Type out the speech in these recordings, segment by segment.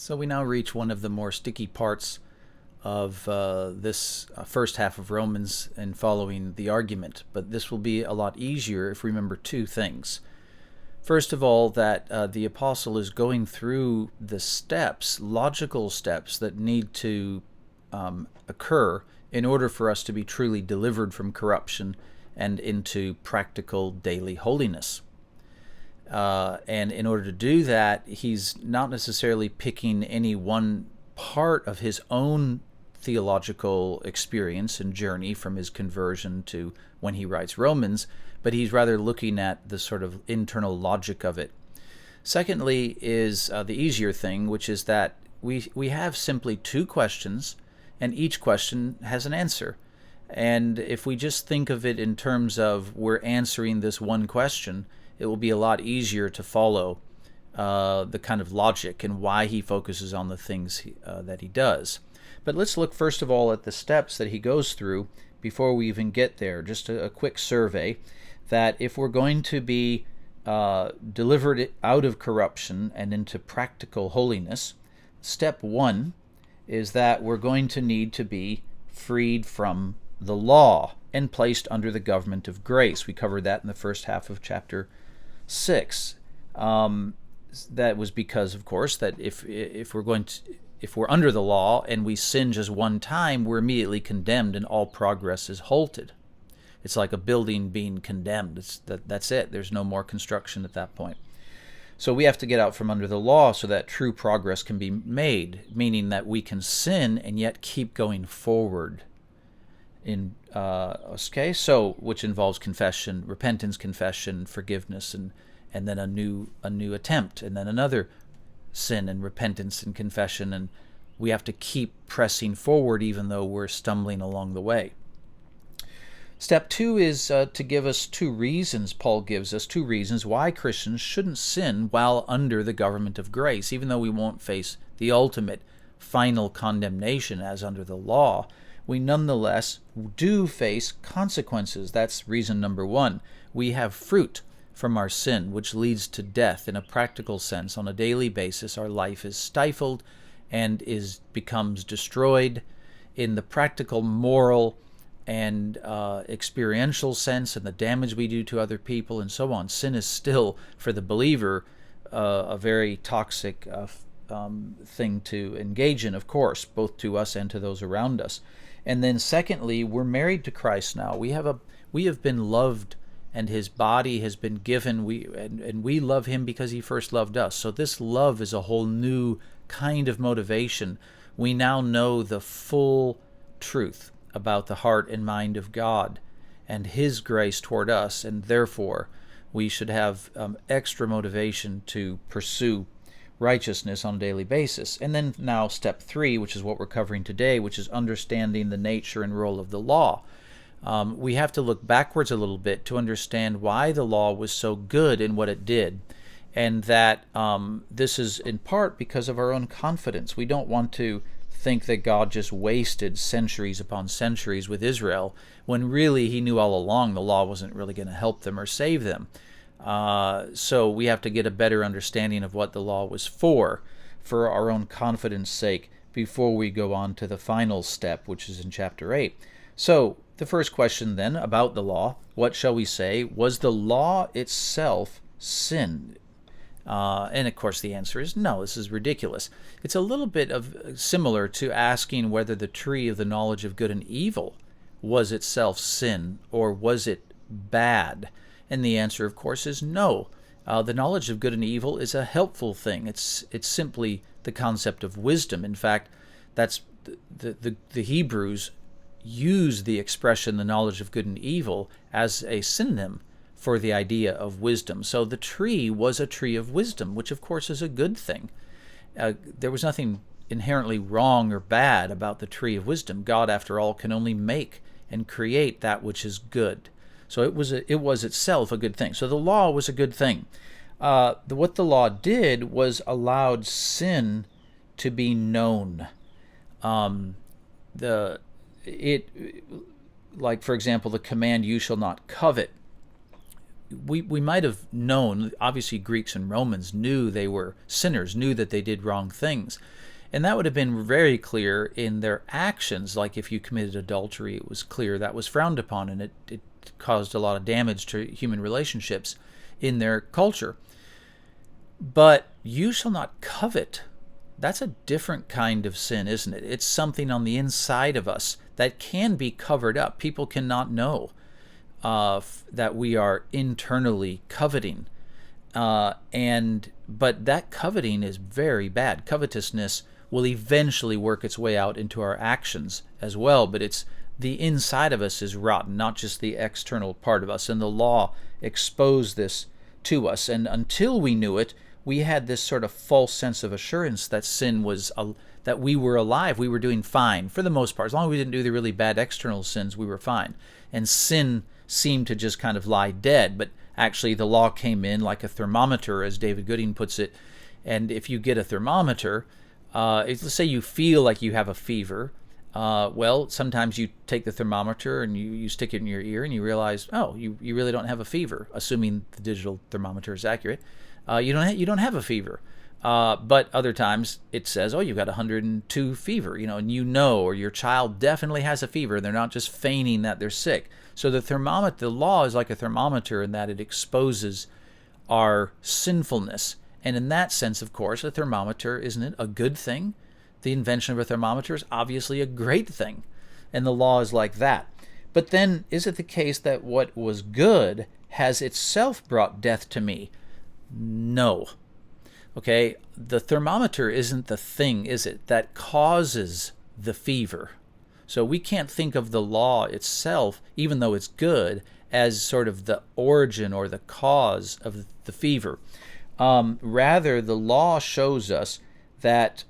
So we now reach one of the more sticky parts of this first half of Romans and following the argument, but this will be a lot easier if we remember two things. First of all, that the apostle is going through the steps, logical steps that need to occur in order for us to be truly delivered from corruption and into practical daily holiness. And in order to do that, he's not necessarily picking any one part of his own theological experience and journey from his conversion to when he writes Romans, but he's rather looking at the sort of internal logic of it. Secondly is the easier thing, which is that we have simply two questions, and each question has an answer. And if we just think of it in terms of we're answering this one question, it will be a lot easier to follow the kind of logic and why he focuses on the things that he does. But let's look first of all at the steps that he goes through before we even get there. Just a quick survey that if we're going to be delivered out of corruption and into practical holiness, step one is that we're going to need to be freed from the law and placed under the government of grace. We covered that in the first half of chapter 6. That was because, of course, that if we're under the law and we sin just one time, we're immediately condemned and all progress is halted. It's like a building being condemned. That's it. There's no more construction at that point. So we have to get out from under the law so that true progress can be made, meaning that we can sin and yet keep going forward. So which involves confession, repentance, confession, forgiveness, and then a new attempt, and then another sin and repentance and confession, and we have to keep pressing forward even though we're stumbling along the way. Step two is to give us two reasons. Paul gives us two reasons why Christians shouldn't sin while under the government of grace, even though we won't face the ultimate final condemnation as under the law. We nonetheless do face consequences. That's reason number one. We have fruit from our sin, which leads to death in a practical sense. On a daily basis, our life is stifled and becomes destroyed in the practical, moral, and experiential sense, and the damage we do to other people, and so on. Sin is still, for the believer, a very toxic thing to engage in, of course, both to us and to those around us. And then secondly, we're married to Christ now. We have been loved, and his body has been given. And we love him because he first loved us. So this love is a whole new kind of motivation. We now know the full truth about the heart and mind of God and his grace toward us, and therefore we should have extra motivation to pursue righteousness on a daily basis. And then now step three, which is what we're covering today, which is understanding the nature and role of the law. We have to look backwards a little bit to understand why the law was so good in what it did, and that this is in part because of our own confidence. We don't want to think that God just wasted centuries upon centuries with Israel, when really he knew all along the law wasn't really going to help them or save them. So we have to get a better understanding of what the law was for our own confidence sake, before we go on to the final step, which is in chapter 8. So the first question then about the law, what shall we say? Was the law itself sin? And of course the answer is no. This is ridiculous. It's a little bit similar to asking whether the tree of the knowledge of good and evil was itself sin, or was it bad? And the answer, of course, is no. The knowledge of good and evil is a helpful thing. It's simply the concept of wisdom. In fact, that's the Hebrews use the expression the knowledge of good and evil as a synonym for the idea of wisdom. So the tree was a tree of wisdom, which of course is a good thing. There was nothing inherently wrong or bad about the tree of wisdom. God, after all, can only make and create that which is good. So it was itself a good thing. So the law was a good thing. What the law did was allowed sin to be known. Like, for example, the command, "You shall not covet," we might have known, obviously Greeks and Romans knew they were sinners, knew that they did wrong things. And that would have been very clear in their actions. Like if you committed adultery, it was clear that was frowned upon, and it caused a lot of damage to human relationships in their culture. But you shall not covet. That's a different kind of sin, isn't it? It's something on the inside of us that can be covered up. People cannot know that we are internally coveting. But that coveting is very bad. Covetousness will eventually work its way out into our actions as well, but it's the inside of us is rotten, not just the external part of us. And the law exposed this to us. And until we knew it, we had this sort of false sense of assurance that sin was, that we were alive, we were doing fine for the most part. As long as we didn't do the really bad external sins, we were fine. And sin seemed to just kind of lie dead. But actually, the law came in like a thermometer, as David Gooding puts it. And if you get a thermometer, let's say you feel like you have a fever. Well, sometimes you take the thermometer and you stick it in your ear and you realize, oh, you really don't have a fever, assuming the digital thermometer is accurate. You don't have a fever. But other times it says, oh, you've got 102 fever, and or your child definitely has a fever. They're not just feigning that they're sick. So the law is like a thermometer in that it exposes our sinfulness. And in that sense, of course, a thermometer, isn't it a good thing? The invention of a thermometer is obviously a great thing. And the law is like that. But then, is it the case that what was good has itself brought death to me? No. Okay, the thermometer isn't the thing, is it, that causes the fever. So we can't think of the law itself, even though it's good, as sort of the origin or the cause of the fever. Rather, the law shows us that,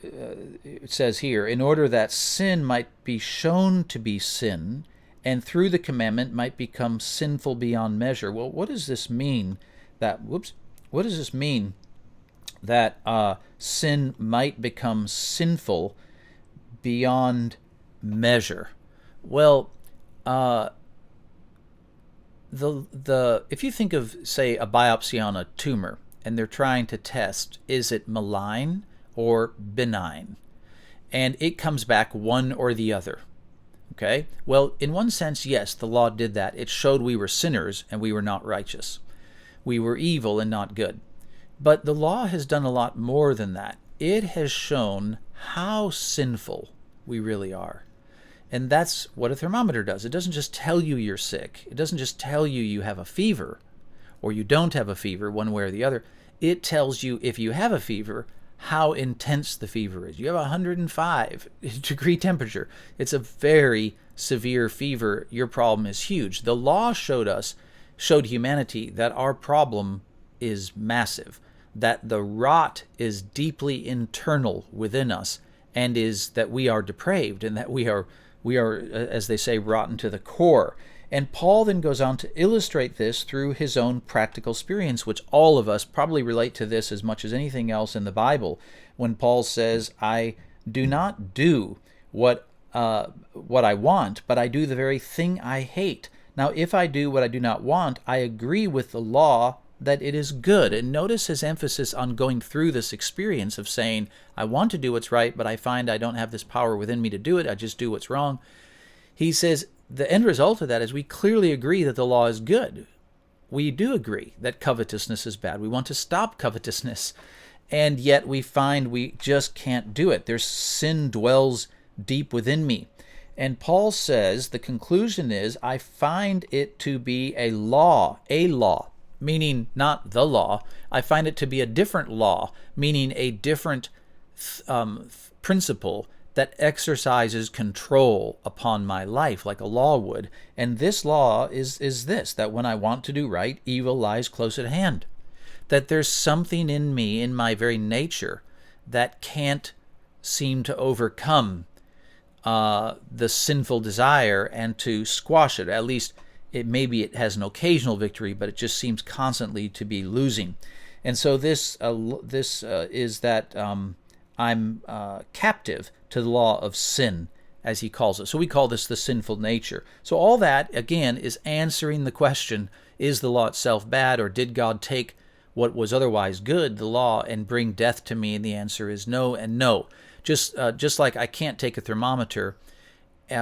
it says here, in order that sin might be shown to be sin, and through the commandment might become sinful beyond measure. Well, what does this mean? What does this mean that sin might become sinful beyond measure? Well, if you think of, say, a biopsy on a tumor, and they're trying to test, is it malign or benign? And it comes back one or the other. Okay? Well, in one sense, yes, the law did that. It showed we were sinners and we were not righteous. We were evil and not good. But the law has done a lot more than that. It has shown how sinful we really are. And that's what a thermometer does. It doesn't just tell you you're sick. It doesn't just tell you you have a fever or you don't have a fever, one way or the other. It tells you, if you have a fever, how intense the fever is. You have 105 degree temperature. It's a very severe fever. Your problem is huge. The law showed humanity that our problem is massive, that the rot is deeply internal within us, and is that we are depraved, and that we are, as they say, rotten to the core. And Paul then goes on to illustrate this through his own practical experience, which all of us probably relate to this as much as anything else in the Bible, when Paul says, I do not do what I want, but I do the very thing I hate. Now, if I do what I do not want, I agree with the law that it is good. And notice his emphasis on going through this experience of saying, I want to do what's right, but I find I don't have this power within me to do it. I just do what's wrong. He says the end result of that is we clearly agree that the law is good. We do agree that covetousness is bad. We want to stop covetousness. And yet we find we just can't do it. There's sin dwells deep within me. And Paul says the conclusion is, I find it to be a law, meaning not the law. I find it to be a different law, meaning a different principle that exercises control upon my life like a law would. And this law is this, that when I want to do right, evil lies close at hand. That there's something in me, in my very nature, that can't seem to overcome the sinful desire and to squash it. At least maybe it has an occasional victory, but it just seems constantly to be losing. And so this is that I'm captive to the law of sin as he calls it. So we call this the sinful nature. So all that, again, is answering the question, is the law itself bad, or did God take what was otherwise good, the law, and bring death to me? And the answer is no and no. Just like I can't take a thermometer,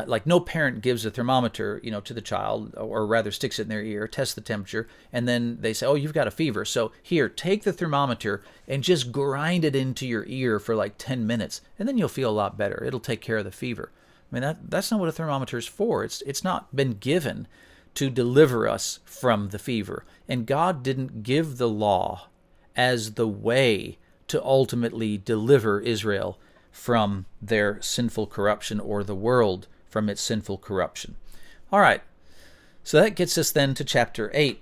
like no parent gives a thermometer, to the child, or rather sticks it in their ear, tests the temperature, and then they say, oh, you've got a fever. So here, take the thermometer and just grind it into your ear for like 10 minutes, and then you'll feel a lot better. It'll take care of the fever. I mean, that's not what a thermometer is for. It's not been given to deliver us from the fever. And God didn't give the law as the way to ultimately deliver Israel from their sinful corruption, or the world from its sinful corruption. All right, so that gets us then to chapter 8.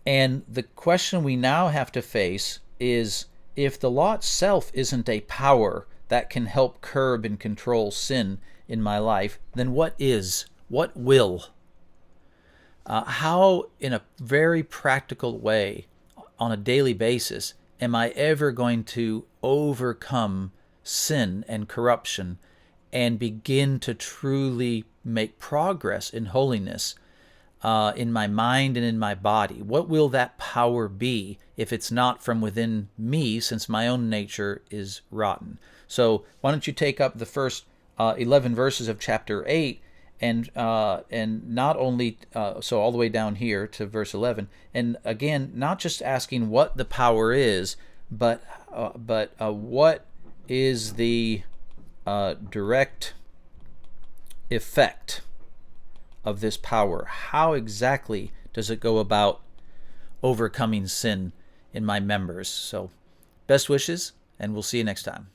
And the question we now have to face is, if the law itself isn't a power that can help curb and control sin in my life, then what is? What will? How, in a very practical way, on a daily basis, am I ever going to overcome sin and corruption and begin to truly make progress in holiness in my mind and in my body? What will that power be if it's not from within me, since my own nature is rotten? So why don't you take up the first 11 verses of chapter 8, and not only so all the way down here to verse 11, and again, not just asking what the power is, but what is the direct effect of this power? How exactly does it go about overcoming sin in my members? So, best wishes, and we'll see you next time.